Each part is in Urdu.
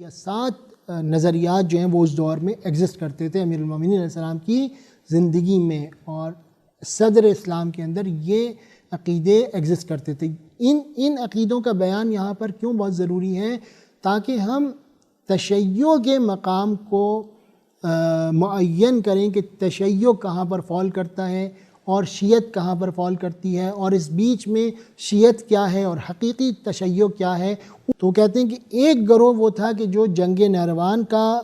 یا 7 نظریات جو ہیں وہ اس دور میں ایگزسٹ کرتے تھے امیر المومنین علیہ السلام کی زندگی میں، اور صدر اسلام کے اندر یہ عقیدے ایگزسٹ کرتے تھے۔ ان عقیدوں کا بیان یہاں پر کیوں بہت ضروری ہے؟ تاکہ ہم تشیع کے مقام کو معین کریں کہ تشیع کہاں پر فال کرتا ہے اور شیعت کہاں پر فال کرتی ہے، اور اس بیچ میں شیعت کیا ہے اور حقیقی تشیع کیا ہے۔ تو کہتے ہیں کہ ایک گروہ وہ تھا کہ جو جنگ نہروان کا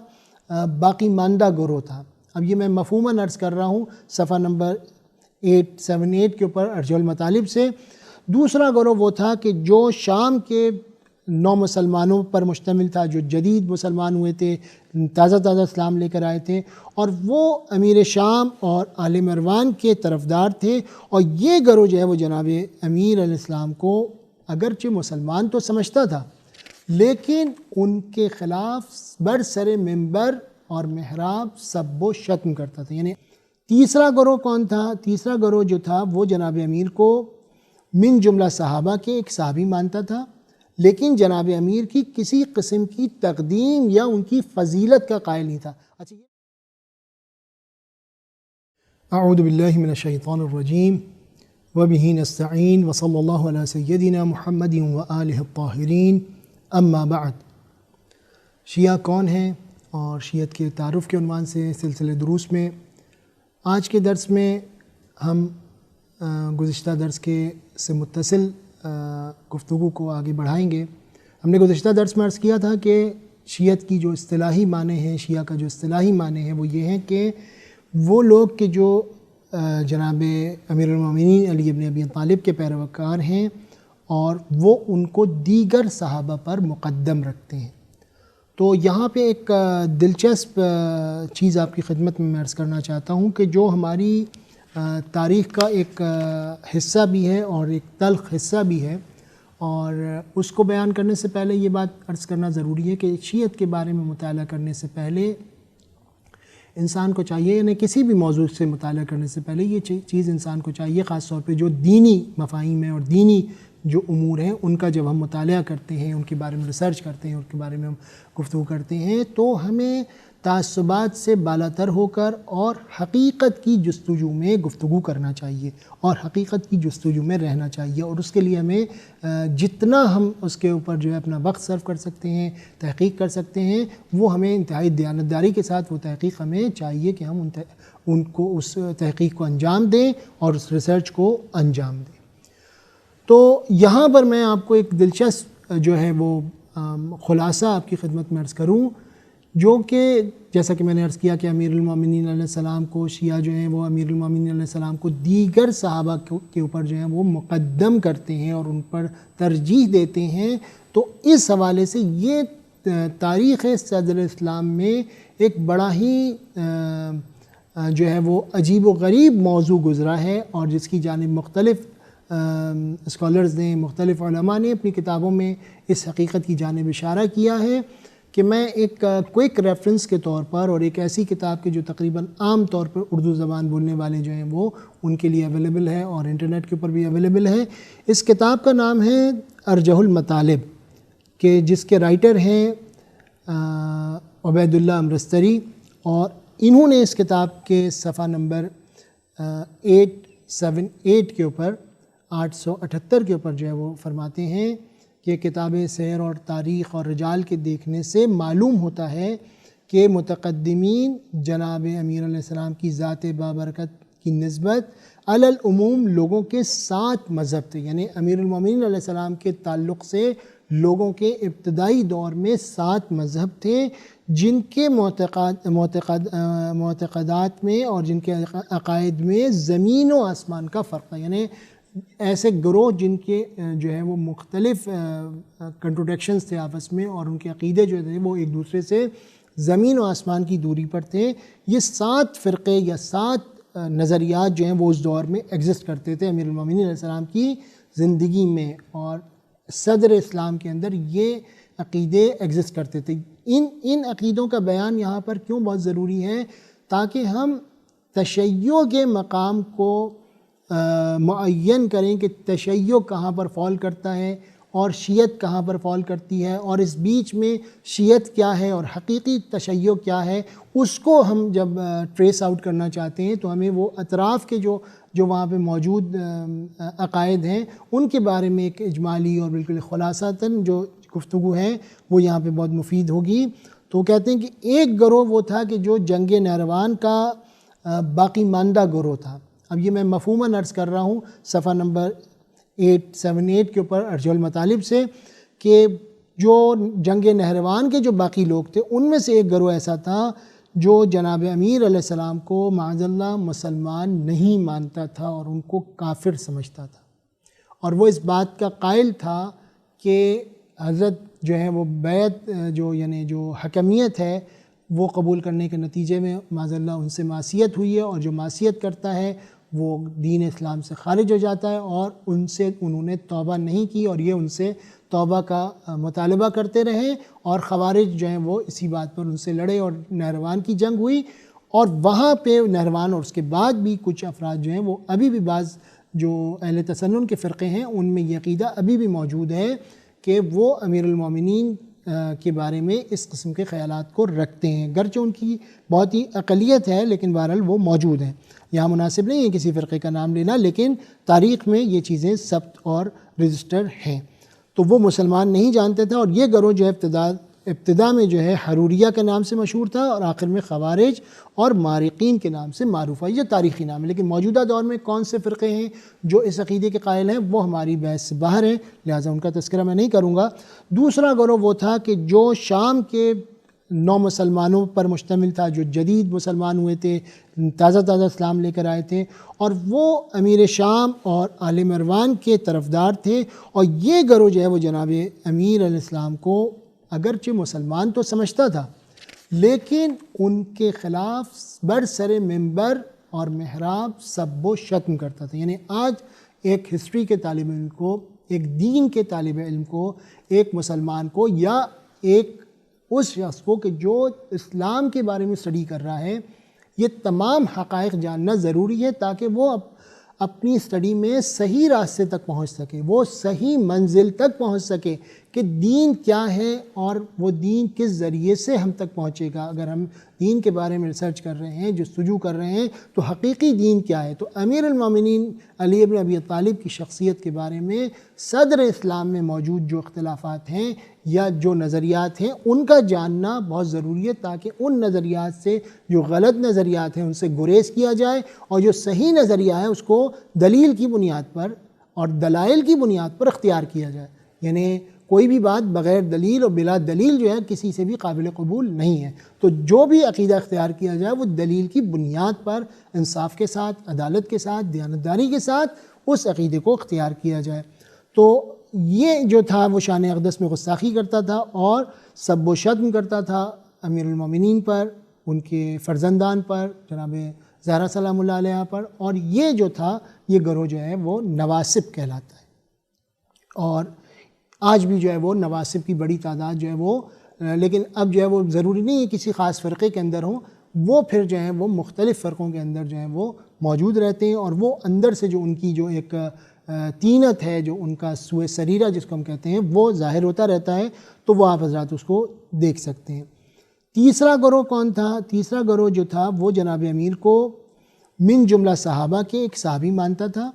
باقی ماندہ گروہ تھا۔ اب یہ میں مفہوماً عرض کر رہا ہوں صفحہ نمبر 878 کے اوپر ارجح المطالب سے۔ دوسرا گروہ وہ تھا کہ جو شام کے 9 مسلمانوں پر مشتمل تھا، جو جدید مسلمان ہوئے تھے، تازہ اسلام لے کر آئے تھے، اور وہ امیر شام اور آل مروان کے طرفدار تھے۔ اور یہ گروہ جو ہے وہ جناب امیر علیہ السلام کو اگرچہ مسلمان تو سمجھتا تھا، لیکن ان کے خلاف برسر منبر اور محراب سب و شتم کرتا تھا۔ یعنی تیسرا گروہ کون تھا؟ تیسرا گروہ جو تھا وہ جناب امیر کو من جملہ صحابہ کے ایک صحابی مانتا تھا، لیکن جناب امیر کی کسی قسم کی تقدیم یا ان کی فضیلت کا قائل نہیں تھا۔ اعوذ باللہ من الشیطان الرجیم وبہ نستعین وصلی اللہ علی سیدنا محمد وآلہ الطاہرین، اما بعد۔ شیعہ کون ہیں اور شیعت کے تعارف کے عنوان سے سلسلے دروس میں آج کے درس میں ہم گزشتہ درس کے سے متصل گفتگو کو آگے بڑھائیں گے۔ ہم نے گزشتہ درس میں عرض کیا تھا کہ شیعت کی جو اصطلاحی معنی ہیں، شیعہ کا جو اصطلاحی معنی ہے وہ یہ ہیں کہ وہ لوگ کہ جو جناب امیر المومنین علی بن ابی طالب کے پیروکار ہیں اور وہ ان کو دیگر صحابہ پر مقدم رکھتے ہیں۔ تو یہاں پہ ایک دلچسپ چیز آپ کی خدمت میں عرض کرنا چاہتا ہوں کہ جو ہماری تاریخ کا ایک حصہ بھی ہے اور ایک تلخ حصہ بھی ہے، اور اس کو بیان کرنے سے پہلے یہ بات عرض کرنا ضروری ہے کہ شیعت کے بارے میں مطالعہ کرنے سے پہلے انسان کو چاہیے، یعنی کسی بھی موضوع سے مطالعہ کرنے سے پہلے یہ چیز انسان کو چاہیے، خاص طور پہ جو دینی مفاہیم ہیں اور دینی جو امور ہیں ان کا جب ہم مطالعہ کرتے ہیں، ان کے بارے میں ریسرچ کرتے ہیں، ان کے بارے میں ہم گفتگو کرتے ہیں، تو ہمیں تعصبات سے بالاتر ہو کر اور حقیقت کی جستجو میں گفتگو کرنا چاہیے اور حقیقت کی جستجو میں رہنا چاہیے، اور اس کے لیے ہمیں جتنا ہم اس کے اوپر جو ہے اپنا وقت صرف کر سکتے ہیں، تحقیق کر سکتے ہیں، وہ ہمیں انتہائی دیانتداری کے ساتھ وہ تحقیق ہمیں چاہیے کہ ہم ان کو اس تحقیق کو انجام دیں اور اس ریسرچ کو انجام دیں۔ تو یہاں پر میں آپ کو ایک دلچسپ جو ہے وہ خلاصہ آپ کی خدمت میں عرض کروں، جو کہ جیسا کہ میں نے عرض کیا کہ امیر المومنین علیہ السلام کو شیعہ جو ہیں وہ امیر المومنین علیہ السلام کو دیگر صحابہ کے اوپر جو ہیں وہ مقدم کرتے ہیں اور ان پر ترجیح دیتے ہیں۔ تو اس حوالے سے یہ تاریخ صدر اسلام میں ایک بڑا ہی جو ہے وہ عجیب و غریب موضوع گزرا ہے، اور جس کی جانب مختلف اسکالرز نے، مختلف علماء نے اپنی کتابوں میں اس حقیقت کی جانب اشارہ کیا ہے کہ میں ایک کوئک ریفرنس کے طور پر، اور ایک ایسی کتاب کے جو تقریباً عام طور پر اردو زبان بولنے والے جو ہیں وہ ان کے لیے اویلیبل ہے اور انٹرنیٹ کے اوپر بھی اویلیبل ہے۔ اس کتاب کا نام ہے ارجح المطالب، کہ جس کے رائٹر ہیں عبید اللہ امرستری، اور انہوں نے اس کتاب کے صفحہ نمبر 878 کے اوپر 878 کے اوپر جو ہے وہ فرماتے ہیں کہ کتاب سیر اور تاریخ اور رجال کے دیکھنے سے معلوم ہوتا ہے کہ متقدمین جناب امیر علیہ السلام کی ذات بابرکت کی نسبت علی العموم لوگوں کے 7 مذہب تھے، یعنی امیر المومنین علیہ السلام کے تعلق سے لوگوں کے ابتدائی دور میں 7 مذہب تھے، جن کے معتقدات میں اور جن کے عقائد میں زمین و آسمان کا فرق تھا۔ یعنی ایسے گروہ جن کے جو ہے وہ مختلف کنٹروڈکشنز تھے آپس میں، اور ان کے عقیدے جو تھے وہ ایک دوسرے سے زمین و آسمان کی دوری پر تھے۔ یہ 7 فرقے یا 7 نظریات جو ہیں وہ اس دور میں ایگزسٹ کرتے تھے امیر المومنین علیہ السلام کی زندگی میں، اور صدر اسلام کے اندر یہ عقیدے ایگزسٹ کرتے تھے۔ ان عقیدوں کا بیان یہاں پر کیوں بہت ضروری ہے؟ تاکہ ہم تشیع کے مقام کو معین کریں کہ تشیع کہاں پر فال کرتا ہے اور شیعت کہاں پر فال کرتی ہے، اور اس بیچ میں شیعت کیا ہے اور حقیقی تشیع کیا ہے، اس کو ہم جب ٹریس آؤٹ کرنا چاہتے ہیں تو ہمیں وہ اطراف کے جو وہاں پہ موجود عقائد ہیں ان کے بارے میں ایک اجمالی اور بالکل خلاصتاً جو گفتگو ہے وہ یہاں پہ بہت مفید ہوگی۔ تو کہتے ہیں کہ ایک گروہ وہ تھا کہ جو جنگ نہروان کا باقی ماندہ گروہ تھا۔ اب یہ میں مفہوماً عرض کر رہا ہوں صفحہ نمبر 878 کے اوپر ارجح المطالب سے، کہ جو جنگ نہروان کے جو باقی لوگ تھے ان میں سے ایک گروہ ایسا تھا جو جناب امیر علیہ السلام کو معاذ اللہ مسلمان نہیں مانتا تھا اور ان کو کافر سمجھتا تھا، اور وہ اس بات کا قائل تھا کہ حضرت جو ہے وہ بیعت یعنی جو حکمیت ہے وہ قبول کرنے کے نتیجے میں معاذ اللہ ان سے معصیت ہوئی ہے، اور جو معصیت کرتا ہے وہ دین اسلام سے خارج ہو جاتا ہے، اور انہوں نے توبہ نہیں کی اور یہ ان سے توبہ کا مطالبہ کرتے رہے، اور خوارج جو ہیں وہ اسی بات پر ان سے لڑے اور نہروان کی جنگ ہوئی۔ اور وہاں پہ نہروان اور اس کے بعد بھی کچھ افراد جو ہیں وہ ابھی بھی بعض جو اہل تسنن کے فرقے ہیں ان میں یہ عقیدہ ابھی بھی موجود ہے کہ وہ امیر المومنین کے بارے میں اس قسم کے خیالات کو رکھتے ہیں، گرچہ ان کی بہت ہی اقلیت ہے لیکن بہرحال وہ موجود ہیں۔ یہاں مناسب نہیں ہے کسی فرقے کا نام لینا، لیکن تاریخ میں یہ چیزیں ثبت اور رجسٹر ہیں۔ تو وہ مسلمان نہیں جانتے تھے، اور یہ گروہ جو ہے ابتدا میں جو ہے حروریہ کے نام سے مشہور تھا اور آخر میں خوارج اور مارقین کے نام سے معروف ہے۔ یہ تاریخی نام ہے، لیکن موجودہ دور میں کون سے فرقے ہیں جو اس عقیدے کے قائل ہیں وہ ہماری بحث سے باہر ہیں، لہٰذا ان کا تذکرہ میں نہیں کروں گا۔ دوسرا گروہ وہ تھا کہ جو شام کے نو مسلمانوں پر مشتمل تھا، جو جدید مسلمان ہوئے تھے، تازہ اسلام لے کر آئے تھے، اور وہ امیر شام اور آل مروان کے طرفدار تھے، اور یہ گروہ جو ہے وہ جناب امیر علیہ السلام کو اگرچہ مسلمان تو سمجھتا تھا لیکن ان کے خلاف برسر منبر اور محراب سب و شتم کرتا تھا۔ یعنی آج ایک ہسٹری کے طالب علم کو، ایک دین کے طالب علم کو، ایک مسلمان کو یا ایک اس شخص کو کہ جو اسلام کے بارے میں اسٹڈی کر رہا ہے، یہ تمام حقائق جاننا ضروری ہے تاکہ وہ اپنی اسٹڈی میں صحیح راستے تک پہنچ سکے، وہ صحیح منزل تک پہنچ سکے کہ دین کیا ہے اور وہ دین کس ذریعے سے ہم تک پہنچے گا۔ اگر ہم دین کے بارے میں ریسرچ کر رہے ہیں، جستجو کر رہے ہیں، تو حقیقی دین کیا ہے۔ تو امیر المومنین علی ابن ابی طالب کی شخصیت کے بارے میں صدر اسلام میں موجود جو اختلافات ہیں یا جو نظریات ہیں ان کا جاننا بہت ضروری ہے تاکہ ان نظریات سے جو غلط نظریات ہیں ان سے گریز کیا جائے، اور جو صحیح نظریہ ہے اس کو دلیل کی بنیاد پر اور دلائل کی بنیاد پر اختیار کیا جائے۔ یعنی کوئی بھی بات بغیر دلیل اور بلا دلیل جو ہے کسی سے بھی قابل قبول نہیں ہے۔ تو جو بھی عقیدہ اختیار کیا جائے وہ دلیل کی بنیاد پر انصاف کے ساتھ، عدالت کے ساتھ، دیانتداری کے ساتھ اس عقیدے کو اختیار کیا جائے۔ تو یہ جو تھا وہ شان اقدس میں گستاخی کرتا تھا اور سب و شتم کرتا تھا امیر المومنین پر، ان کے فرزندان پر، جناب زہرا سلام اللہ علیہ پر، اور یہ جو تھا یہ گروہ جو ہے وہ نواسب کہلاتا ہے۔ اور آج بھی جو ہے وہ نواسب کی بڑی تعداد جو ہے وہ، لیکن اب جو ہے وہ ضروری نہیں ہے کسی خاص فرقے کے اندر ہوں، وہ پھر جو ہے وہ مختلف فرقوں کے اندر جو ہے وہ موجود رہتے ہیں، اور وہ اندر سے جو ان کی جو ایک تینت ہے، جو ان کا سوء سریرہ جس کو ہم کہتے ہیں، وہ ظاہر ہوتا رہتا ہے۔ تو وہ آپ حضرات اس کو دیکھ سکتے ہیں۔ تیسرا گروہ کون تھا؟ تیسرا گروہ جو تھا وہ جناب امیر کو من جملہ صحابہ کے ایک صحابی مانتا تھا،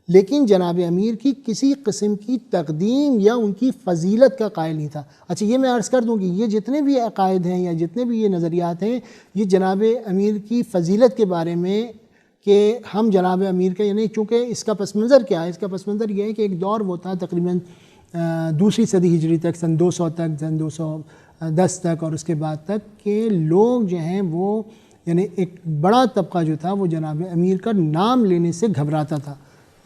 لیکن جناب امیر کی کسی قسم کی تقدیم یا ان کی فضیلت کا قائل نہیں تھا۔ اچھا یہ میں عرض کر دوں کہ یہ جتنے بھی عقائد ہیں یا جتنے بھی یہ نظریات ہیں، یہ جناب امیر کی فضیلت کے بارے میں کہ ہم جناب امیر کے، یعنی چونکہ اس کا پس منظر کیا ہے؟ اس کا پس منظر یہ ہے کہ ایک دور وہ تھا تقریباً دوسری صدی ہجری تک، سن 200 تک، سن 210 تک اور اس کے بعد تک، کہ لوگ جو ہیں وہ یعنی ایک بڑا طبقہ جو تھا وہ جناب امیر کا نام لینے سے گھبراتا تھا۔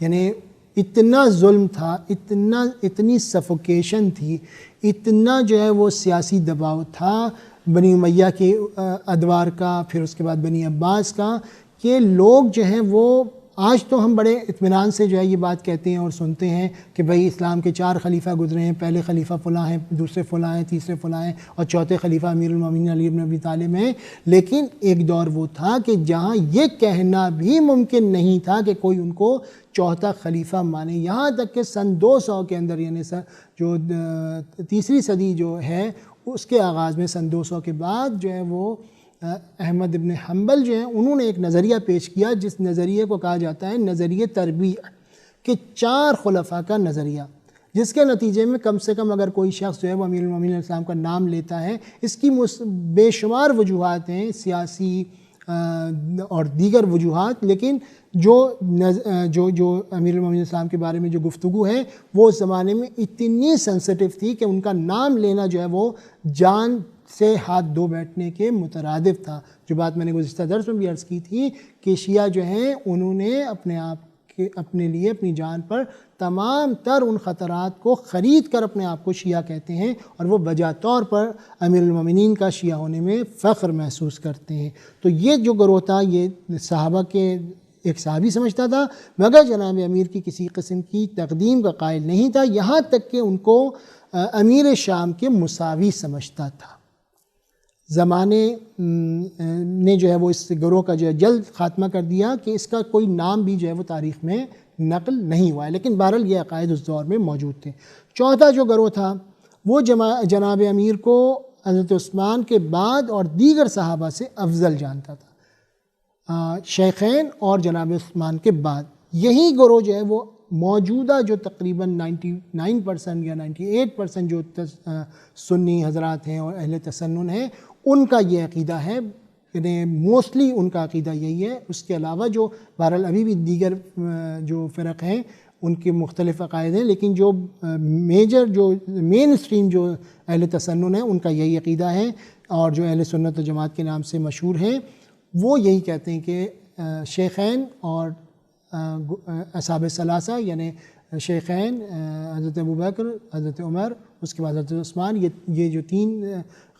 یعنی اتنا ظلم تھا، اتنی سفوکیشن تھی، اتنا جو ہے وہ سیاسی دباؤ تھا بنی امیہ کے ادوار کا، پھر اس کے بعد بنی عباس کا، کہ لوگ جو ہیں وہ آج تو ہم بڑے اطمینان سے جو ہے یہ بات کہتے ہیں اور سنتے ہیں کہ بھئی اسلام کے 4 خلیفہ گزرے ہیں، پہلے خلیفہ فلاں ہیں، دوسرے فلاں ہیں، تیسرے فلاں ہیں، اور چوتھے خلیفہ امیر المومنین علی بن ابی طالب ہیں۔ لیکن ایک دور وہ تھا کہ جہاں یہ کہنا بھی ممکن نہیں تھا کہ کوئی ان کو چوتھا خلیفہ مانے، یہاں تک کہ سن 200 کے اندر، یعنی جو تیسری صدی جو ہے اس کے آغاز میں، سن 200 کے بعد جو ہے وہ احمد ابن حنبل جو ہیں انہوں نے ایک نظریہ پیش کیا جس نظریے کو کہا جاتا ہے نظریہ تربیع، کہ 4 خلفاء کا نظریہ، جس کے نتیجے میں کم سے کم اگر کوئی شخص جو ہے وہ امیر المومنین علیہ السلام کا نام لیتا ہے، اس کی بے شمار وجوہات ہیں، سیاسی اور دیگر وجوہات، لیکن جو امیر المومنین علیہ السلام کے بارے میں جو گفتگو ہے وہ اس زمانے میں اتنی سینسٹیو تھی کہ ان کا نام لینا جو ہے وہ جان سے ہاتھ دھو بیٹھنے کے مترادف تھا۔ جو بات میں نے گزشتہ درس میں بھی عرض کی تھی کہ شیعہ جو ہیں انہوں نے اپنے لیے اپنی جان پر تمام تر ان خطرات کو خرید کر اپنے آپ کو شیعہ کہتے ہیں، اور وہ بجا طور پر امیر المومنین کا شیعہ ہونے میں فخر محسوس کرتے ہیں۔ تو یہ جو گروہ تھا یہ صحابہ کے ایک صحابی سمجھتا تھا، مگر جناب امیر کی کسی قسم کی تقدیم کا قائل نہیں تھا، یہاں تک کہ ان کو امیر شام کے مساوی سمجھتا تھا۔ زمانے نے جو ہے وہ اس گروہ کا جو ہے جلد خاتمہ کر دیا کہ اس کا کوئی نام بھی جو ہے وہ تاریخ میں نقل نہیں ہوا ہے، لیکن بہرحال یہ عقائد اس دور میں موجود تھے۔ چوتھا جو گروہ تھا وہ جناب امیر کو حضرت عثمان کے بعد اور دیگر صحابہ سے افضل جانتا تھا، شیخین اور جناب عثمان کے بعد۔ یہی گروہ جو ہے وہ موجودہ جو تقریباً 99% یا 98% جو سنی حضرات ہیں اور اہل تسنن ہیں ان کا یہ عقیدہ ہے، یعنی موسٹلی ان کا عقیدہ یہی ہے۔ اس کے علاوہ جو بہرحال ابھی بھی دیگر جو فرق ہیں ان کے مختلف عقائد ہیں، لیکن جو مین اسٹریم جو اہل تسنن ہیں ان کا یہی عقیدہ ہے، اور جو اہل سنت و جماعت کے نام سے مشہور ہیں وہ یہی کہتے ہیں کہ شیخین اور اصحاب ثلاثہ، یعنی شیخین حضرت ابوبکر، حضرت عمر، اس کے بعد حضرت عثمان، یہ جو 3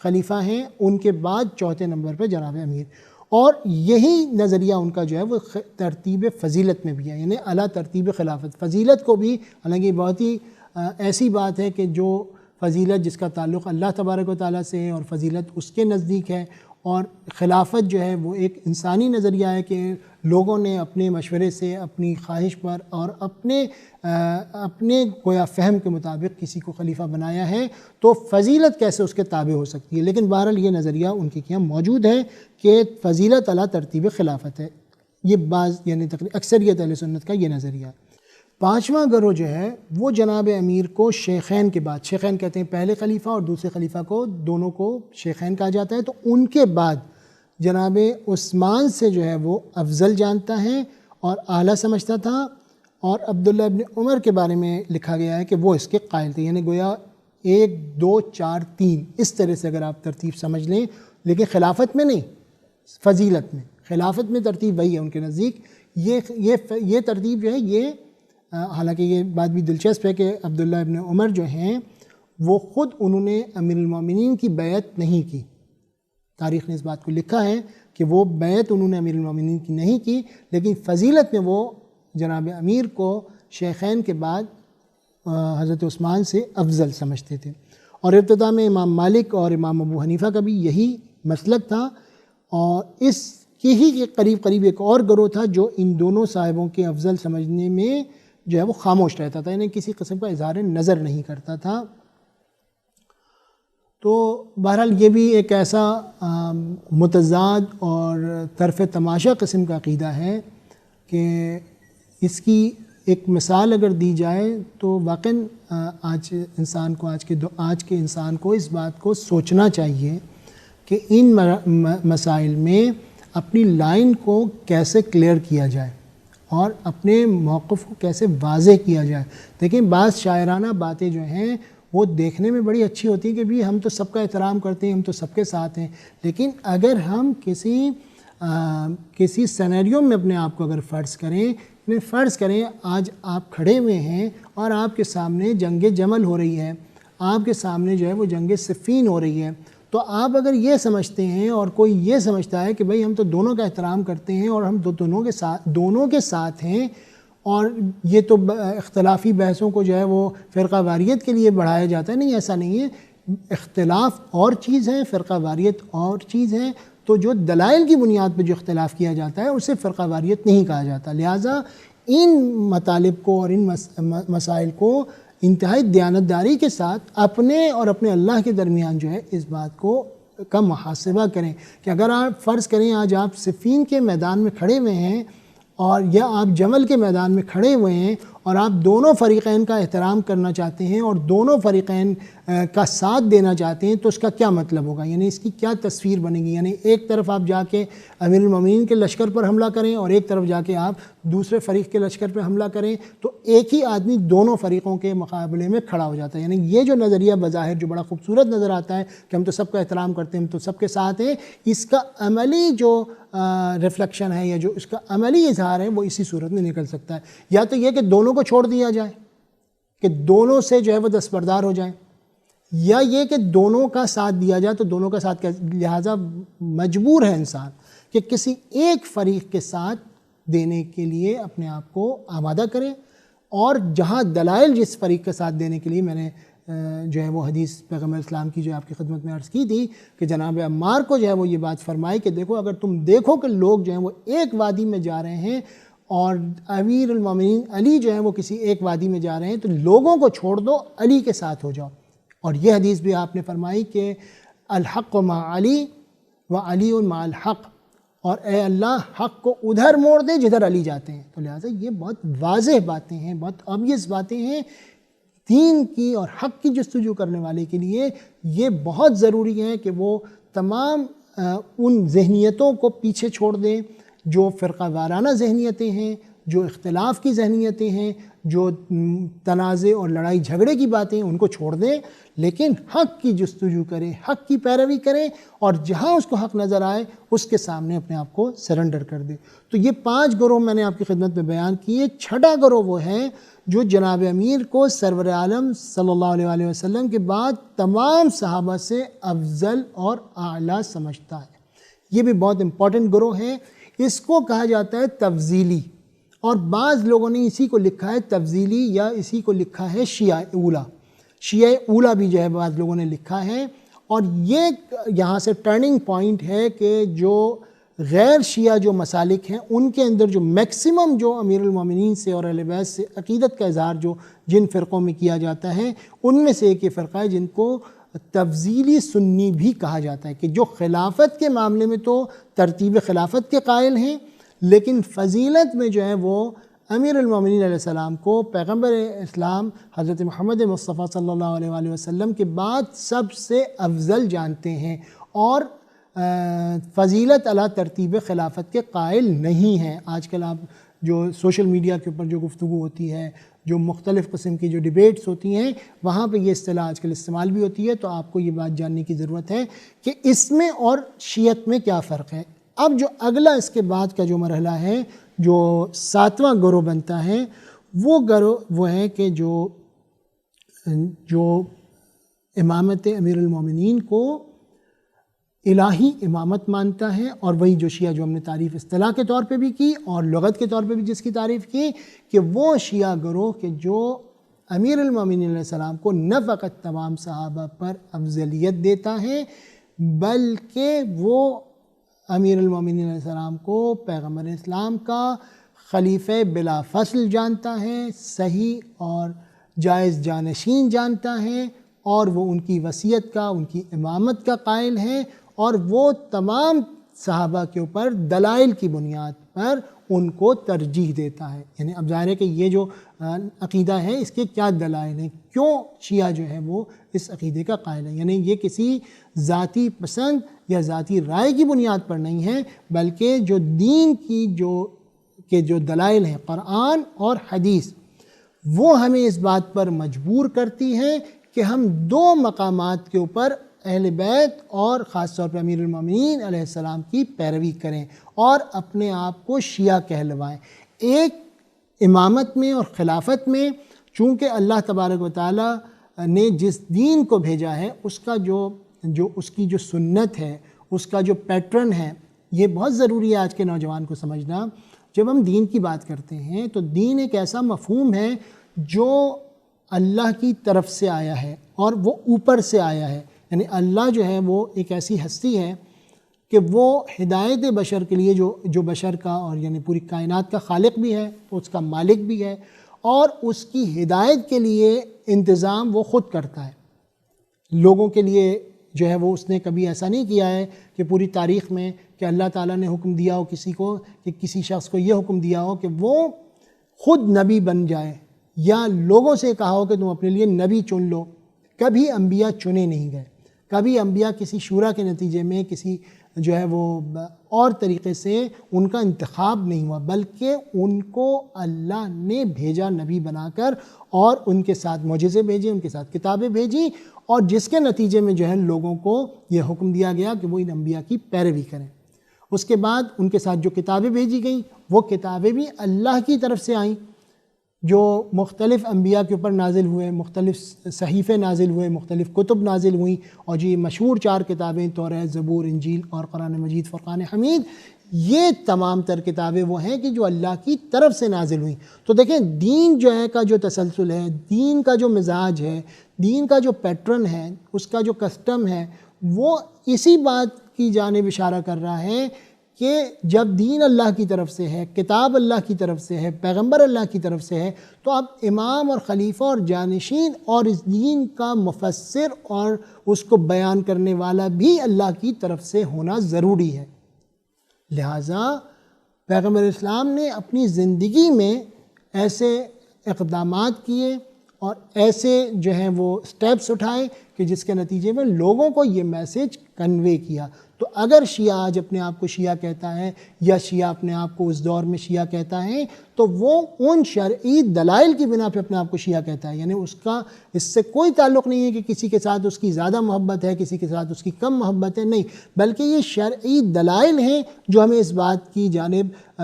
خلیفہ ہیں، ان کے بعد چوتھے نمبر پہ جناب امیر۔ اور یہی نظریہ ان کا جو ہے وہ ترتیب فضیلت میں بھی ہے، یعنی اعلیٰ ترتیب خلافت، فضیلت کو بھی، حالانکہ بہت ہی ایسی بات ہے کہ جو فضیلت جس کا تعلق اللہ تبارک و تعالیٰ سے ہے اور فضیلت اس کے نزدیک ہے، اور خلافت جو ہے وہ ایک انسانی نظریہ ہے کہ لوگوں نے اپنے مشورے سے، اپنی خواہش پر اور اپنے گویا فہم کے مطابق کسی کو خلیفہ بنایا ہے، تو فضیلت کیسے اس کے تابع ہو سکتی ہے؟ لیکن بہرحال یہ نظریہ ان کے یہاں موجود ہے کہ فضیلت علی ترتیب خلافت ہے، یہ بعض یعنی اکثریت اہل سنت کا یہ نظریہ ہے۔ 5واں گروہ جو ہے وہ جناب امیر کو شیخین کے بعد، شیخین کہتے ہیں پہلے خلیفہ اور دوسرے خلیفہ کو، دونوں کو شیخین کہا جاتا ہے، تو ان کے بعد جناب عثمان سے جو ہے وہ افضل جانتا ہے اور اعلیٰ سمجھتا تھا، اور عبداللہ ابن عمر کے بارے میں لکھا گیا ہے کہ وہ اس کے قائل تھے، یعنی گویا 1 2 4 3 اس طرح سے اگر آپ ترتیب سمجھ لیں، لیکن خلافت میں نہیں، فضیلت میں، خلافت میں ترتیب وہی ہے ان کے نزدیک۔ یہ ترتیب جو ہے یہ حالانکہ یہ بات بھی دلچسپ ہے کہ عبداللہ ابن عمر جو ہیں وہ خود انہوں نے امیر المومنین کی بیعت نہیں کی، تاریخ نے اس بات کو لکھا ہے کہ وہ بیعت انہوں نے امیر المومنین کی نہیں کی، لیکن فضیلت میں وہ جناب امیر کو شیخین کے بعد حضرت عثمان سے افضل سمجھتے تھے۔ اور ابتدا میں امام مالک اور امام ابو حنیفہ کا بھی یہی مسلک تھا، اور اس کے ہی قریب ایک اور گروہ تھا جو ان دونوں صاحبوں کے افضل سمجھنے میں جو ہے وہ خاموش رہتا تھا، یعنی کسی قسم کا اظہار نظر نہیں کرتا تھا۔ تو بہرحال یہ بھی ایک ایسا متضاد اور طرف تماشا قسم کا عقیدہ ہے کہ اس کی ایک مثال اگر دی جائے تو واقعاً آج کے انسان کو اس بات کو سوچنا چاہیے کہ ان مسائل میں اپنی لائن کو کیسے کلیئر کیا جائے اور اپنے موقف کو کیسے واضح کیا جائے۔ دیکھیں بعض شاعرانہ باتیں جو ہیں وہ دیکھنے میں بڑی اچھی ہوتی ہیں کہ بھی ہم تو سب کا احترام کرتے ہیں، ہم تو سب کے ساتھ ہیں، لیکن اگر ہم کسی سینیریو میں اپنے آپ کو اگر فرض کریں آج آپ کھڑے ہوئے ہیں اور آپ کے سامنے جنگ جمل ہو رہی ہے، آپ کے سامنے جو ہے وہ جنگ صفین ہو رہی ہے، تو آپ اگر یہ سمجھتے ہیں اور کوئی یہ سمجھتا ہے کہ بھئی ہم تو دونوں کا احترام کرتے ہیں اور ہم دونوں کے ساتھ ہیں، اور یہ تو اختلافی بحثوں کو جو ہے وہ فرقہ واریت کے لیے بڑھایا جاتا ہے، نہیں، ایسا نہیں ہے۔ اختلاف اور چیز ہے، فرقہ واریت اور چیز ہے۔ تو جو دلائل کی بنیاد پہ جو اختلاف کیا جاتا ہے اسے فرقہ واریت نہیں کہا جاتا۔ لہٰذا ان مطالب کو اور ان مسائل کو انتہائی دیانتداری کے ساتھ اپنے اور اپنے اللہ کے درمیان جو ہے اس بات کا محاسبہ کریں کہ اگر آپ فرض کریں آج آپ صفین کے میدان میں کھڑے ہوئے ہیں اور یا آپ جمل کے میدان میں کھڑے ہوئے ہیں اور آپ دونوں فریقین کا احترام کرنا چاہتے ہیں اور دونوں فریقین کا ساتھ دینا چاہتے ہیں، تو اس کا کیا مطلب ہوگا؟ یعنی اس کی کیا تصویر بنے گی؟ یعنی ایک طرف آپ جا کے امیر المومنین کے لشکر پر حملہ کریں اور ایک طرف جا کے آپ دوسرے فریق کے لشکر پر حملہ کریں، تو ایک ہی آدمی دونوں فریقوں کے مقابلے میں کھڑا ہو جاتا ہے۔ یعنی یہ جو نظریہ بظاہر جو بڑا خوبصورت نظر آتا ہے کہ ہم تو سب کا احترام کرتے ہیں، ہم تو سب کے ساتھ ہیں، اس کا عملی جو ریفلیکشن ہے یا جو اس کا عملی اظہار ہے وہ اسی صورت میں نکل سکتا ہے۔ یا تو یہ کہ دونوں کو چھوڑ دیا جائے، کہ دونوں سے جو ہے وہ دستبردار ہو جائیں، یا یہ کہ دونوں کا ساتھ دیا جائے تو دونوں کا ساتھ لہٰذا مجبور ہے انسان کہ کسی ایک فریق کے ساتھ دینے کے لیے اپنے آپ کو آمادہ کرے، اور جہاں دلائل جس فریق کے ساتھ دینے کے لیے میں نے جو ہے وہ حدیث پیغمبر اسلام کی جو آپ کی خدمت میں عرض کی تھی کہ جناب عمار کو جو ہے وہ یہ بات فرمائی کہ دیکھو اگر تم دیکھو کہ لوگ جو ہیں وہ ایک وادی میں جا رہے ہیں اور امیر المومنین علی جو ہیں وہ کسی ایک وادی میں جا رہے ہیں، تو لوگوں کو چھوڑ دو، علی کے ساتھ ہو جاؤ۔ اور یہ حدیث بھی آپ نے فرمائی کہ الحق مع علی و علی مع الحق، اور اے اللہ حق کو ادھر موڑ دے جدھر علی جاتے ہیں۔ تو لہٰذا یہ بہت واضح باتیں ہیں، بہت obvious باتیں ہیں۔ دین کی اور حق کی جستجو کرنے والے کے لیے یہ بہت ضروری ہے کہ وہ تمام ان ذہنیتوں کو پیچھے چھوڑ دیں جو فرقہ وارانہ ذہنیتیں ہیں، جو اختلاف کی ذہنیتیں ہیں، جو تنازع اور لڑائی جھگڑے کی باتیں ہیں، ان کو چھوڑ دیں، لیکن حق کی جستجو کریں، حق کی پیروی کریں، اور جہاں اس کو حق نظر آئے اس کے سامنے اپنے آپ کو سرنڈر کر دیں۔ تو یہ 5 گروہ میں نے آپ کی خدمت میں بیان کیے۔ 6واں گروہ وہ ہے جو جناب امیر کو سرور عالم صلی اللہ علیہ وآلہ وسلم کے بعد تمام صحابہ سے افضل اور اعلیٰ سمجھتا ہے۔ یہ بھی بہت امپورٹنٹ گروہ ہے۔ اس کو کہا جاتا ہے تفضیلی، اور بعض لوگوں نے اسی کو لکھا ہے تفضیلی یا اسی کو لکھا ہے شیعہ اولا۔ شیعہ اولا بھی جو ہے بعض لوگوں نے لکھا ہے، اور یہ یہاں سے ٹرننگ پوائنٹ ہے کہ جو غیر شیعہ جو مسالک ہیں ان کے اندر جو میکسیمم جو امیر المومنین سے اور اہل بیت سے عقیدت کا اظہار جو جن فرقوں میں کیا جاتا ہے، ان میں سے ایک یہ فرقہ ہے جن کو تفضیلی سنی بھی کہا جاتا ہے، کہ جو خلافت کے معاملے میں تو ترتیب خلافت کے قائل ہیں، لیکن فضیلت میں جو ہے وہ امیر المومنین علیہ السلام کو پیغمبر اسلام حضرت محمد مصطفیٰ صلی اللہ علیہ وآلہ وسلم کے بعد سب سے افضل جانتے ہیں، اور فضیلت علی ترتیب خلافت کے قائل نہیں ہیں۔ آج کل آپ جو سوشل میڈیا کے اوپر جو گفتگو ہوتی ہے، جو مختلف قسم کی جو ڈیبیٹس ہوتی ہیں، وہاں پہ یہ اصطلاح آج کل استعمال بھی ہوتی ہے، تو آپ کو یہ بات جاننے کی ضرورت ہے کہ اس میں اور شیعت میں کیا فرق ہے۔ اب جو اگلا اس کے بعد کا جو مرحلہ ہے، جو 7واں گروہ بنتا ہے، وہ گروہ وہ ہے کہ جو امامت امیر المومنین کو الہی امامت مانتا ہے، اور وہی جو شیعہ جو ہم نے تعریف اصطلاح کے طور پہ بھی کی اور لغت کے طور پہ بھی جس کی تعریف کی، کہ وہ شیعہ گروہ کہ جو امیر المومنین علیہ السلام کو نہ فقط تمام صحابہ پر افضلیت دیتا ہے، بلکہ وہ امیر المومنین علیہ السلام کو پیغمبر اسلام کا خلیفہ بلا فصل جانتا ہے، صحیح اور جائز جانشین جانتا ہے، اور وہ ان کی وصیت کا، ان کی امامت کا قائل ہے، اور وہ تمام صحابہ کے اوپر دلائل کی بنیاد پر ان کو ترجیح دیتا ہے۔ یعنی اب ظاہر ہے کہ یہ جو عقیدہ ہے اس کے کیا دلائل ہیں، کیوں شیعہ جو ہے وہ اس عقیدے کا قائل ہے۔ یعنی یہ کسی ذاتی پسند یا ذاتی رائے کی بنیاد پر نہیں ہے، بلکہ جو دین کی جو دلائل ہیں قرآن اور حدیث، وہ ہمیں اس بات پر مجبور کرتی ہے کہ ہم 2 مقامات کے اوپر اہل بیت اور خاص طور پر امیر المومنین علیہ السلام کی پیروی کریں اور اپنے آپ کو شیعہ کہلوائیں۔ ایک امامت میں اور خلافت میں، چونکہ اللہ تبارک و تعالی نے جس دین کو بھیجا ہے اس کا جو جو اس کی جو سنت ہے، اس کا جو پیٹرن ہے، یہ بہت ضروری ہے آج کے نوجوان کو سمجھنا۔ جب ہم دین کی بات کرتے ہیں تو دین ایک ایسا مفہوم ہے جو اللہ کی طرف سے آیا ہے اور وہ اوپر سے آیا ہے، یعنی اللہ جو ہے وہ ایک ایسی ہستی ہے کہ وہ ہدایت بشر کے لیے جو بشر کا اور یعنی پوری کائنات کا خالق بھی ہے، اس کا مالک بھی ہے، اور اس کی ہدایت کے لیے انتظام وہ خود کرتا ہے۔ لوگوں کے لیے جو ہے وہ اس نے کبھی ایسا نہیں کیا ہے کہ پوری تاریخ میں کہ اللہ تعالیٰ نے حکم دیا ہو کسی کو، کہ کسی شخص کو یہ حکم دیا ہو کہ وہ خود نبی بن جائے، یا لوگوں سے کہا ہو کہ تم اپنے لیے نبی چن لو۔ کبھی انبیاء چنے نہیں گئے، کبھی انبیاء کسی شورا کے نتیجے میں کسی جو ہے وہ اور طریقے سے ان کا انتخاب نہیں ہوا، بلکہ ان کو اللہ نے بھیجا نبی بنا کر، اور ان کے ساتھ معجزے بھیجے، ان کے ساتھ کتابیں بھیجی، اور جس کے نتیجے میں جو ہے لوگوں کو یہ حکم دیا گیا کہ وہ ان انبیاء کی پیروی کریں۔ اس کے بعد ان کے ساتھ جو کتابیں بھیجی گئیں وہ کتابیں بھی اللہ کی طرف سے آئیں، جو مختلف انبیاء کے اوپر نازل ہوئے، مختلف صحیفے نازل ہوئے، مختلف کتب نازل ہوئیں، اور جو یہ مشہور 4 کتابیں توریت، زبور، انجیل اور قرآن مجید، فرقان حمید، یہ تمام تر کتابیں وہ ہیں کہ جو اللہ کی طرف سے نازل ہوئیں۔ تو دیکھیں دین جو ہے کا جو تسلسل ہے، دین کا جو مزاج ہے، دین کا جو پیٹرن ہے، اس کا جو کسٹم ہے، وہ اسی بات کی جانب اشارہ کر رہا ہے کہ جب دین اللہ کی طرف سے ہے، کتاب اللہ کی طرف سے ہے، پیغمبر اللہ کی طرف سے ہے، تو اب امام اور خلیفہ اور جانشین اور اس دین کا مفسر اور اس کو بیان کرنے والا بھی اللہ کی طرف سے ہونا ضروری ہے۔ لہٰذا پیغمبر اسلام نے اپنی زندگی میں ایسے اقدامات کیے اور ایسے جو ہیں وہ سٹیپس اٹھائے کہ جس کے نتیجے میں لوگوں کو یہ میسج کنوے کیا۔ تو اگر شیعہ آج اپنے آپ کو شیعہ کہتا ہے، یا شیعہ اپنے آپ کو اس دور میں شیعہ کہتا ہے، تو وہ ان شرعی دلائل کی بنا پہ اپنے آپ کو شیعہ کہتا ہے، یعنی اس کا اس سے کوئی تعلق نہیں ہے کہ کسی کے ساتھ اس کی زیادہ محبت ہے، کسی کے ساتھ اس کی کم محبت ہے، نہیں، بلکہ یہ شرعی دلائل ہیں جو ہمیں اس بات کی جانب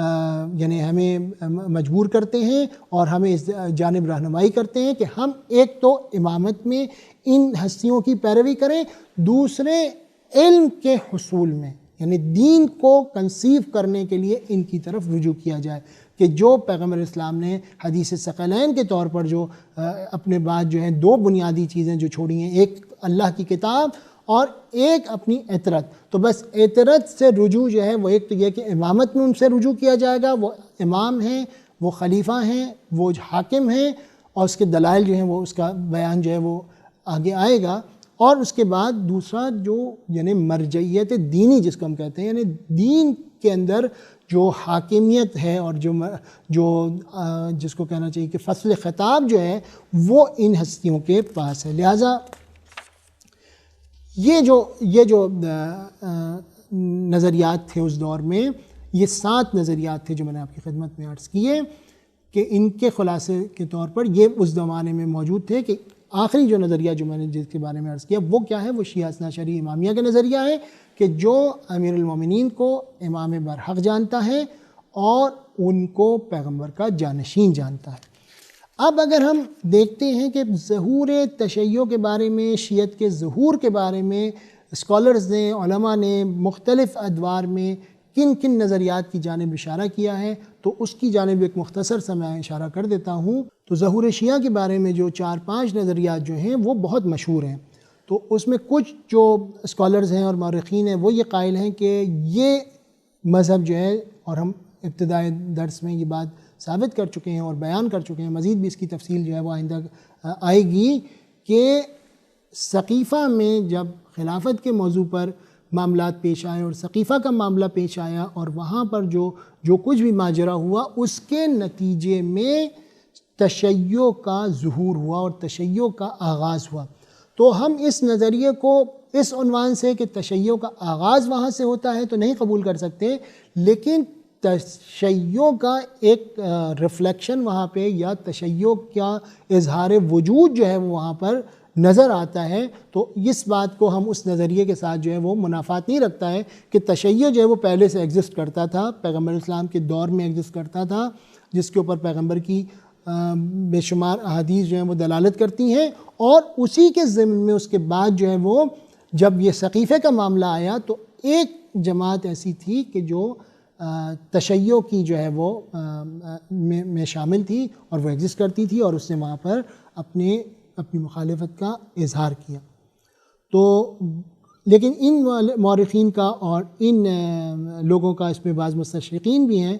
یعنی ہمیں مجبور کرتے ہیں اور ہمیں اس جانب رہنمائی کرتے ہیں کہ ہم ایک تو امامت میں ان ہستیوں کی پیروی کریں، دوسرے علم کے حصول میں، یعنی دین کو کنسیو کرنے کے لیے ان کی طرف رجوع کیا جائے، کہ جو پیغمبر اسلام نے حدیث ثقلین کے طور پر جو اپنے بعد جو ہیں 2 بنیادی چیزیں جو چھوڑی ہیں، ایک اللہ کی کتاب اور ایک اپنی اطرت، تو بس اطرت سے رجوع جو ہے وہ ایک تو یہ کہ امامت میں ان سے رجوع کیا جائے گا، وہ امام ہیں، وہ خلیفہ ہیں، وہ حاکم ہیں، اور اس کے دلائل جو ہیں وہ اس کا بیان جو ہے وہ آگے آئے گا۔ اور اس کے بعد دوسرا جو یعنی مرجعیت دینی جس کو ہم کہتے ہیں، یعنی دین کے اندر جو حاکمیت ہے اور جو جس کو کہنا چاہیے کہ فصل خطاب جو ہے وہ ان ہستیوں کے پاس ہے۔ لہٰذا یہ جو نظریات تھے اس دور میں، یہ 7 نظریات تھے جو میں نے آپ کی خدمت میں عرض کیے کہ ان کے خلاصے کے طور پر یہ اس زمانے میں موجود تھے۔ کہ آخری جو نظریہ جو میں نے جس کے بارے میں عرض کیا وہ کیا ہے، وہ شیعہ اثنا عشری امامیہ کا نظریہ ہے کہ جو امیر المومنین کو امام برحق جانتا ہے اور ان کو پیغمبر کا جانشین جانتا ہے۔ اب اگر ہم دیکھتے ہیں کہ ظہور تشیع کے بارے میں، شیعت کے ظہور کے بارے میں اسکالرز نے، علماء نے مختلف ادوار میں کن کن نظریات کی جانب اشارہ کیا ہے، تو اس کی جانب ایک مختصر سا میں اشارہ کر دیتا ہوں۔ تو ظہور شیعہ کے بارے میں جو 4-5 نظریات جو ہیں وہ بہت مشہور ہیں، تو اس میں کچھ جو اسکالرز ہیں اور مورخین ہیں وہ یہ قائل ہیں کہ یہ مذہب جو ہے، اور ہم ابتدائی درس میں یہ بات ثابت کر چکے ہیں اور بیان کر چکے ہیں، مزید بھی اس کی تفصیل جو ہے وہ آئندہ آئے گی، کہ سقیفہ میں جب خلافت کے موضوع پر معاملات پیش آئے اور سقیفہ کا معاملہ پیش آیا اور وہاں پر جو کچھ بھی ماجرا ہوا، اس کے نتیجے میں تشیع کا ظہور ہوا اور تشیع کا آغاز ہوا۔ تو ہم اس نظریے کو اس عنوان سے کہ تشیع کا آغاز وہاں سے ہوتا ہے تو نہیں قبول کر سکتے، لیکن تشیع کا ایک ریفلیکشن وہاں پہ، یا تشیع کا اظہار وجود جو ہے وہ وہاں پر نظر آتا ہے، تو اس بات کو ہم اس نظریے کے ساتھ جو ہے وہ منافات نہیں رکھتا ہے کہ تشیع جو ہے وہ پہلے سے ایگزسٹ کرتا تھا، پیغمبر اسلام کے دور میں ایگزسٹ کرتا تھا، جس کے اوپر پیغمبر کی بے شمار احادیث جو ہیں وہ دلالت کرتی ہیں، اور اسی کے ضمن میں اس کے بعد جو ہے وہ جب یہ سقیفے کا معاملہ آیا تو ایک جماعت ایسی تھی کہ جو تشیع کی جو ہے وہ میں شامل تھی اور وہ ایگزسٹ کرتی تھی، اور اس نے وہاں پر اپنی مخالفت کا اظہار کیا۔ تو لیکن ان مورخین کا اور ان لوگوں کا، اس میں بعض مستشرقین بھی ہیں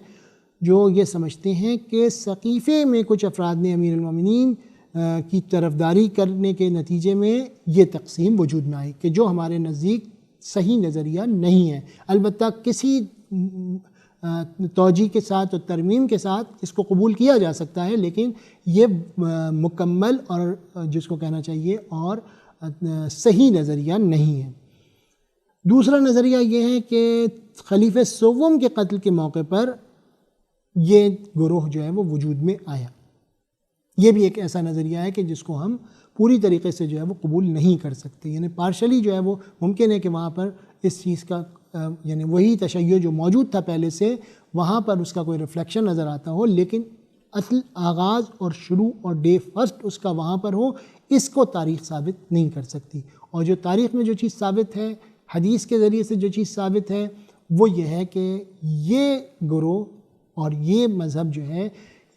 جو یہ سمجھتے ہیں کہ سقیفے میں کچھ افراد نے امیر المومنین کی طرفداری کرنے کے نتیجے میں یہ تقسیم وجود میں آئی، کہ جو ہمارے نزدیک صحیح نظریہ نہیں ہے۔ البتہ کسی توجیہ کے ساتھ اور ترمیم کے ساتھ اس کو قبول کیا جا سکتا ہے، لیکن یہ مکمل اور جس کو کہنا چاہیے اور صحیح نظریہ نہیں ہے۔ دوسرا نظریہ یہ ہے کہ خلیفہ سوم کے قتل کے موقع پر یہ گروہ جو ہے وہ وجود میں آیا۔ یہ بھی ایک ایسا نظریہ ہے کہ جس کو ہم پوری طریقے سے جو ہے وہ قبول نہیں کر سکتے، یعنی پارشلی جو ہے وہ ممکن ہے کہ وہاں پر اس چیز کا یعنی وہی تشیع جو موجود تھا پہلے سے، وہاں پر اس کا کوئی ریفلیکشن نظر آتا ہو، لیکن اصل آغاز اور شروع اور ڈے فرسٹ اس کا وہاں پر ہو، اس کو تاریخ ثابت نہیں کر سکتی۔ اور جو تاریخ میں جو چیز ثابت ہے، حدیث کے ذریعے سے جو چیز ثابت ہے، وہ یہ ہے کہ یہ گروہ اور یہ مذہب جو ہے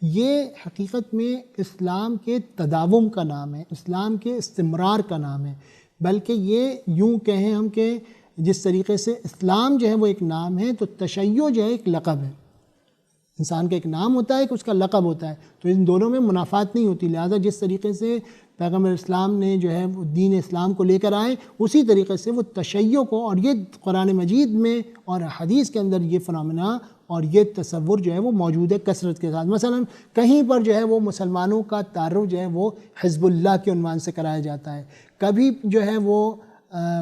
یہ حقیقت میں اسلام کے تداوم کا نام ہے، اسلام کے استمرار کا نام ہے، بلکہ یہ یوں کہیں ہم کہ جس طریقے سے اسلام جو ہے وہ ایک نام ہے، تو تشیع جو ہے ایک لقب ہے۔ انسان کا ایک نام ہوتا ہے کہ اس کا لقب ہوتا ہے، تو ان دونوں میں منافات نہیں ہوتی۔ لہذا جس طریقے سے پیغمبر اسلام نے جو ہے وہ دین اسلام کو لے کر آئے، اسی طریقے سے وہ تشیع کو، اور یہ قرآن مجید میں اور حدیث کے اندر یہ فنامنا اور یہ تصور جو ہے وہ موجود ہے کثرت کے ساتھ۔ مثلا کہیں پر جو ہے وہ مسلمانوں کا تعارف جو ہے وہ حزب اللہ کے عنوان سے کرایا جاتا ہے، کبھی جو ہے وہ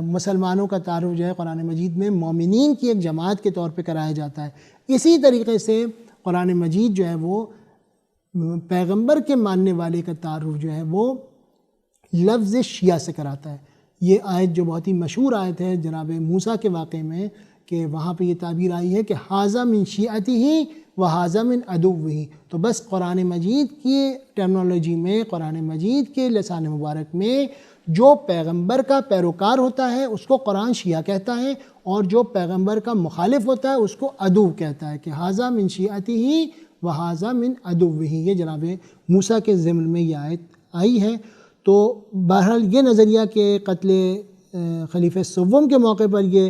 مسلمانوں کا تعارف جو ہے قرآن مجید میں مومنین کی ایک جماعت کے طور پہ کرایا جاتا ہے۔ اسی طریقے سے قرآن مجید جو ہے وہ پیغمبر کے ماننے والے کا تعارف جو ہے وہ لفظ شیعہ سے کراتا ہے۔ یہ آیت جو بہت ہی مشہور آیت ہے جناب موسیٰ کے واقعے میں، کہ وہاں پہ یہ تعبیر آئی ہے کہ ھذا من شیعتہ وھذا من عدوہ، تو بس قرآن مجید کی ٹرمنالوجی میں، قرآن مجید کے لسان مبارک میں جو پیغمبر کا پیروکار ہوتا ہے اس کو قرآن شیعہ کہتا ہے، اور جو پیغمبر کا مخالف ہوتا ہے اس کو عدو کہتا ہے، کہ ھذا من شیعتہ وھذا من عدوہ۔ یہ جناب موسیٰ کے ضمن میں یہ آیت آئی ہے۔ تو بہرحال یہ نظریہ کہ قتل خلیفہ سوم کے موقع پر یہ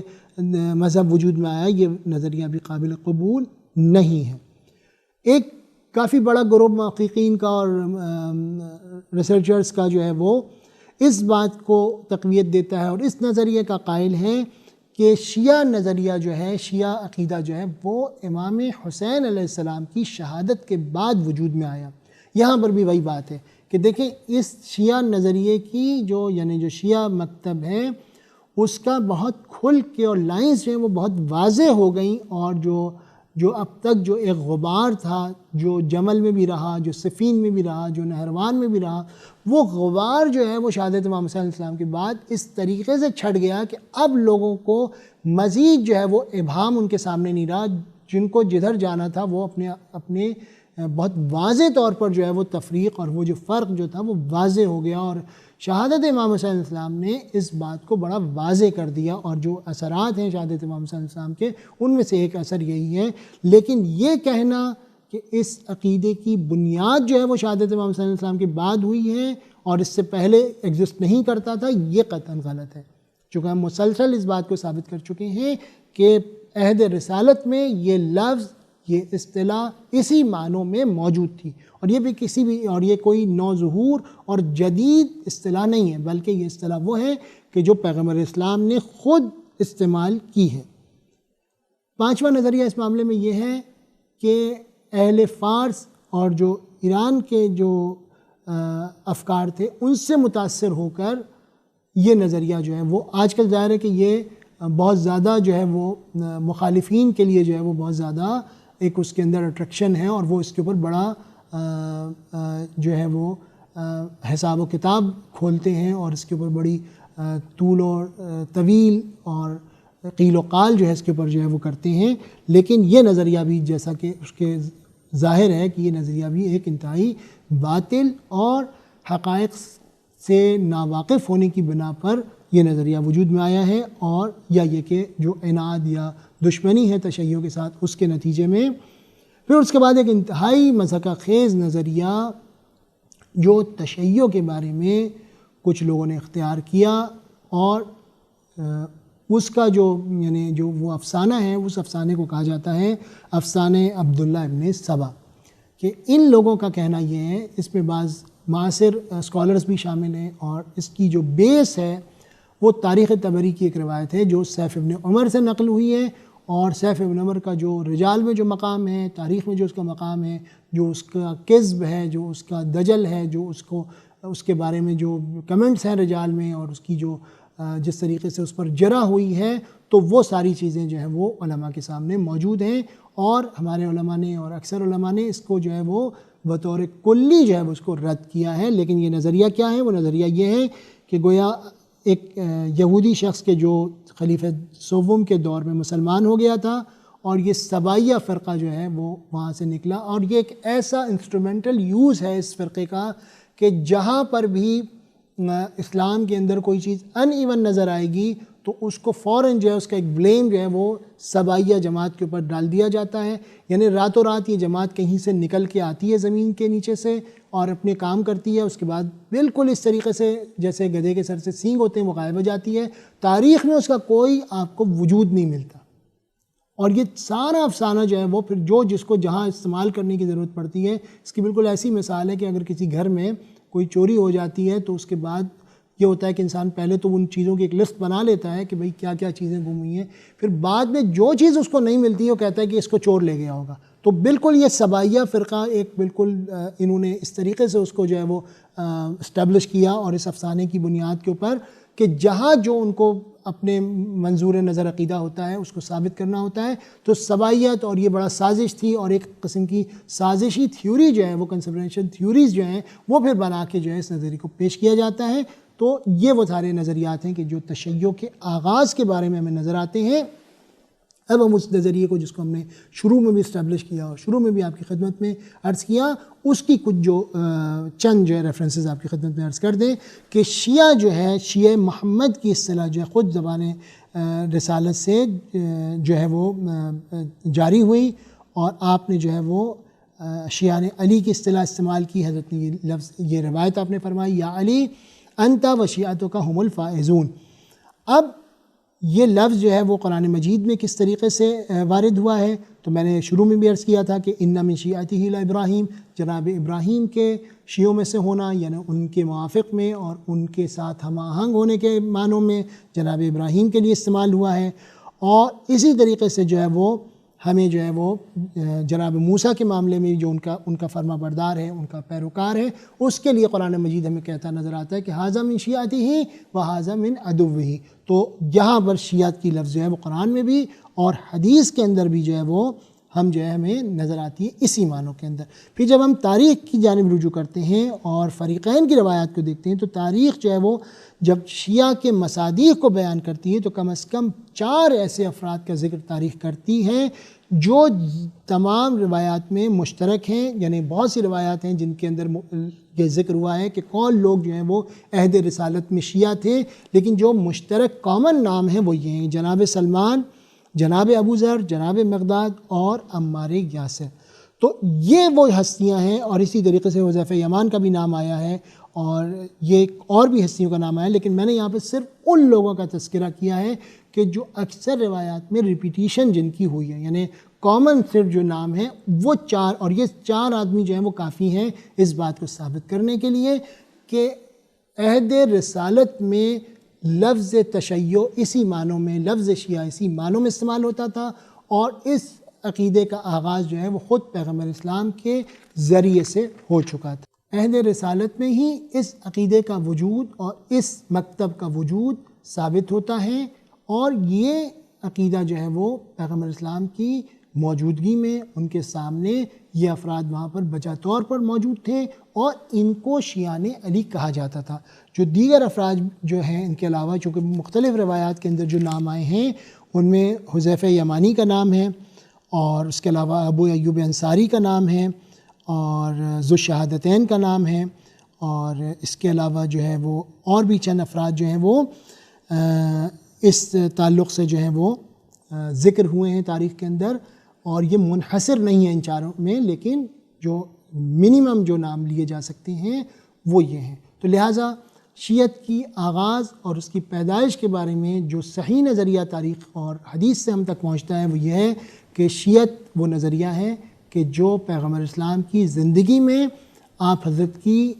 مذہب وجود میں آیا، یہ نظریہ بھی قابل قبول نہیں ہے۔ ایک کافی بڑا گروہ محققین کا اور ریسرچرز کا جو ہے وہ اس بات کو تقویت دیتا ہے اور اس نظریے کا قائل ہے کہ شیعہ نظریہ جو ہے، شیعہ عقیدہ جو ہے وہ امام حسین علیہ السلام کی شہادت کے بعد وجود میں آیا۔ یہاں پر بھی وہی بات ہے کہ دیکھیں اس شیعہ نظریے کی جو شیعہ مکتب ہے اس کا بہت کھل کے اور لائنز جو ہیں وہ بہت واضح ہو گئیں، اور جو اب تک جو ایک غبار تھا، جو جمل میں بھی رہا، جو صفین میں بھی رہا، جو نہروان میں بھی رہا، وہ غبار جو ہے وہ شہادت امام حسین علیہ السلام کے بعد اس طریقے سے چھٹ گیا کہ اب لوگوں کو مزید جو ہے وہ ابہام ان کے سامنے نہیں رہا۔ جن کو جدھر جانا تھا وہ اپنے بہت واضح طور پر جو ہے وہ تفریق اور وہ جو فرق جو تھا وہ واضح ہو گیا، اور شہادت امام حسین علیہ السلام نے اس بات کو بڑا واضح کر دیا۔ اور جو اثرات ہیں شہادت امام حسین علیہ السلام کے، ان میں سے ایک اثر یہی ہے۔ لیکن یہ کہنا کہ اس عقیدے کی بنیاد جو ہے وہ شہادت امام حسین علیہ السلام کے بعد ہوئی ہے اور اس سے پہلے ایگزسٹ نہیں کرتا تھا، یہ قطعاً غلط ہے، چونکہ ہم مسلسل اس بات کو ثابت کر چکے ہیں کہ عہد رسالت میں یہ لفظ، یہ اصطلاح اسی معنوں میں موجود تھی، اور یہ بھی اور یہ کوئی نو ظہور اور جدید اصطلاح نہیں ہے، بلکہ یہ اصطلاح وہ ہے کہ جو پیغمبر اسلام نے خود استعمال کی ہے۔ پانچواں نظریہ اس معاملے میں یہ ہے کہ اہل فارس اور جو ایران کے جو افکار تھے ان سے متاثر ہو کر یہ نظریہ جو ہے وہ آج کل ظاہر ہے کہ یہ بہت زیادہ جو ہے وہ مخالفین کے لیے جو ہے وہ بہت زیادہ ایک اس کے اندر اٹریکشن ہے، اور وہ اس کے اوپر بڑا جو ہے وہ حساب و کتاب کھولتے ہیں، اور اس کے اوپر بڑی طول اور طویل اور قیل و قال جو ہے اس کے اوپر جو ہے وہ کرتے ہیں۔ لیکن یہ نظریہ بھی جیسا کہ اس کے ظاہر ہے کہ یہ نظریہ بھی ایک انتہائی باطل اور حقائق سے ناواقف ہونے کی بنا پر یہ نظریہ وجود میں آیا ہے، اور یا یہ کہ جو عناد یا دشمنی ہے تشیع کے ساتھ اس کے نتیجے میں. پھر اس کے بعد ایک انتہائی مضحکہ خیز نظریہ جو تشیع کے بارے میں کچھ لوگوں نے اختیار کیا، اور اس کا جو یعنی جو وہ افسانہ ہے، اس افسانے کو کہا جاتا ہے افسانہ عبداللہ ابن سبا. کہ ان لوگوں کا کہنا یہ ہے، اس میں بعض معاصر اسکالرز بھی شامل ہیں، اور اس کی جو بیس ہے وہ تاریخ طبری کی ایک روایت ہے جو سیف ابن عمر سے نقل ہوئی ہے. اور سیف ابن عمر کا جو رجال میں جو مقام ہے، تاریخ میں جو اس کا مقام ہے، جو اس کا کذب ہے، جو اس کا دجل ہے، جو اس کے بارے میں جو کمنٹس ہیں رجال میں، اور اس کی جو جس طریقے سے اس پر جرح ہوئی ہے، تو وہ ساری چیزیں جو ہیں وہ علماء کے سامنے موجود ہیں. اور ہمارے علماء نے اور اکثر علماء نے اس کو جو ہے وہ بطور کلی جو ہے وہ اس کو رد کیا ہے. لیکن یہ نظریہ کیا ہے؟ وہ نظریہ یہ ہے کہ گویا ایک یہودی شخص کے جو خلیفہ سوم کے دور میں مسلمان ہو گیا تھا، اور یہ سبائیہ فرقہ جو ہے وہ وہاں سے نکلا. اور یہ ایک ایسا انسٹرومنٹل یوز ہے اس فرقے کا کہ جہاں پر بھی اسلام کے اندر کوئی چیز ان ایون نظر آئے گی تو اس کو فوراً جو ہے اس کا ایک بلیم جو ہے وہ سبائیہ جماعت کے اوپر ڈال دیا جاتا ہے. یعنی راتوں رات یہ جماعت کہیں سے نکل کے آتی ہے زمین کے نیچے سے اور اپنے کام کرتی ہے، اس کے بعد بالکل اس طریقے سے جیسے گدھے کے سر سے سینگ ہوتے ہیں وہ غائب ہو جاتی ہے. تاریخ میں اس کا کوئی آپ کو وجود نہیں ملتا. اور یہ سارا افسانہ جو ہے وہ پھر جس کو جہاں استعمال کرنے کی ضرورت پڑتی ہے، اس کی بالکل ایسی مثال ہے کہ اگر کسی گھر میں کوئی چوری ہو جاتی ہے تو اس کے بعد یہ ہوتا ہے کہ انسان پہلے تو ان چیزوں کی ایک لسٹ بنا لیتا ہے کہ بھئی کیا کیا چیزیں گم ہوئی ہیں، پھر بعد میں جو چیز اس کو نہیں ملتی ہے وہ کہتا ہے کہ اس کو چور لے گیا ہوگا. تو بالکل یہ سبائیہ فرقہ ایک بالکل انہوں نے اس طریقے سے اس کو جو ہے وہ اسٹیبلش کیا، اور اس افسانے کی بنیاد کے اوپر کہ جہاں جو ان کو اپنے منظور نظر عقیدہ ہوتا ہے اس کو ثابت کرنا ہوتا ہے. تو سبائیت اور یہ بڑا سازش تھی، اور ایک قسم کی سازشی تھیوری جو ہے وہ کنسپریشن تھیوریز جو ہیں وہ پھر بنا کے جو ہے اس نظریے کو پیش کیا جاتا ہے. تو یہ وہ سارے نظریات ہیں کہ جو تشیع کے آغاز کے بارے میں ہمیں نظر آتے ہیں. اب ہم اس نظریے کو جس کو ہم نے شروع میں بھی اسٹیبلش کیا اور شروع میں بھی آپ کی خدمت میں عرض کیا، اس کی کچھ جو چند جو ہے ریفرنسز آپ کی خدمت میں عرض کر دیں کہ شیعہ جو ہے، شیعہ محمد کی اصطلاح جو ہے خود زبان رسالت سے جو ہے وہ جاری ہوئی، اور آپ نے جو ہے وہ شیعہ نے علی کی اصطلاح استعمال کی. حضرت نے یہ روایت آپ نے فرمائی، یا علی انت و شیعتک هم الفائزون. اب یہ لفظ جو ہے وہ قرآن مجید میں کس طریقے سے وارد ہوا ہے؟ تو میں نے شروع میں بھی عرض کیا تھا کہ ان من شیعتہ لابراہیم، جناب ابراہیم کے شیعوں میں سے ہونا، یعنی ان کے موافق میں اور ان کے ساتھ ہم آہنگ ہونے کے معنوں میں جناب ابراہیم کے لیے استعمال ہوا ہے. اور اسی طریقے سے جو ہے وہ ہمیں جو ہے وہ جناب موسیٰ کے معاملے میں جو ان کا فرما بردار ہے، ان کا پیروکار ہے، اس کے لیے قرآن مجید ہمیں کہتا نظر آتا ہے کہ ھذا من شیعتہ و ھذا من عدوہ. تو یہاں پر شیعت کی لفظ جو ہے وہ قرآن میں بھی اور حدیث کے اندر بھی جو ہے وہ ہم جو ہے ہمیں نظر آتی ہے اسی معنوں کے اندر. پھر جب ہم تاریخ کی جانب رجوع کرتے ہیں اور فریقین کی روایات کو دیکھتے ہیں تو تاریخ جو ہے وہ جب شیعہ کے مصادیق کو بیان کرتی ہے تو کم از کم 4 ایسے افراد کا ذکر تاریخ کرتی ہے جو تمام روایات میں مشترک ہیں. یعنی بہت سی روایات ہیں جن کے اندر یہ ذکر ہوا ہے کہ کون لوگ جو ہیں وہ عہد رسالت میں شیعہ تھے، لیکن جو مشترک کامن نام ہیں وہ یہ ہیں: جناب سلمان، جناب ابو ذر، جناب مقداد اور عمار یاسر. تو یہ وہ ہستیاں ہیں. اور اسی طریقے سے حذیفہ یمان کا بھی نام آیا ہے، اور یہ اور بھی ہستیوں کا نام آیا ہے، لیکن میں نے یہاں پہ صرف ان لوگوں کا تذکرہ کیا ہے کہ جو اکثر روایات میں ریپیٹیشن جن کی ہوئی ہے، یعنی کامن صرف جو نام ہے وہ 4، اور یہ 4 آدمی جو ہیں وہ کافی ہیں اس بات کو ثابت کرنے کے لیے کہ عہد رسالت میں لفظ تشیع اسی معنوں میں، لفظ شیعہ اسی معنوں میں استعمال ہوتا تھا، اور اس عقیدے کا آغاز جو ہے وہ خود پیغمبر اسلام کے ذریعے سے ہو چکا تھا. عہد رسالت میں ہی اس عقیدے کا وجود اور اس مکتب کا وجود ثابت ہوتا ہے، اور یہ عقیدہ جو ہے وہ پیغمبر اسلام کی موجودگی میں ان کے سامنے یہ افراد وہاں پر بجا طور پر موجود تھے، اور ان کو شیعان علی کہا جاتا تھا. جو دیگر افراد جو ہیں ان کے علاوہ، چونکہ مختلف روایات کے اندر جو نام آئے ہیں ان میں حذیفہ یمانی کا نام ہے، اور اس کے علاوہ ابو ایوب انصاری کا نام ہے، اور ذو الشہادتین کا نام ہے، اور اس کے علاوہ جو ہے وہ اور بھی چند افراد جو ہیں وہ اس تعلق سے جو ہیں وہ ذکر ہوئے ہیں تاریخ کے اندر، اور یہ منحصر نہیں ہیں ان چاروں میں، لیکن جو منیمم جو نام لیے جا سکتے ہیں وہ یہ ہیں۔ تو لہٰذا شیعت کی آغاز اور اس کی پیدائش کے بارے میں جو صحیح نظریہ تاریخ اور حدیث سے ہم تک پہنچتا ہے وہ یہ ہے کہ شیعت وہ نظریہ ہے کہ جو پیغمبر اسلام کی زندگی میں آپ حضرت کی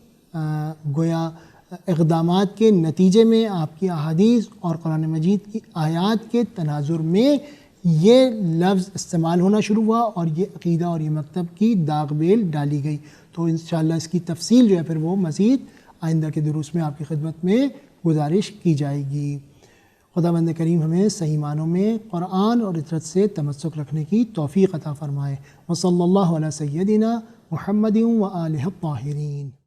گویا اقدامات کے نتیجے میں آپ کی احادیث اور قرآن مجید کی آیات کے تناظر میں یہ لفظ استعمال ہونا شروع ہوا اور یہ عقیدہ اور یہ مکتب کی داغ بیل ڈالی گئی۔ تو انشاءاللہ اس کی تفصیل جو ہے پھر وہ مزید آئندہ کے دروس میں آپ کی خدمت میں گزارش کی جائے گی۔ خداوند کریم ہمیں صحیح معنوں میں قرآن اور اطرت سے تمسک رکھنے کی توفیق عطا فرمائے۔ وصلی اللہ علی سیدنا محمد و آلہ الطاہرین۔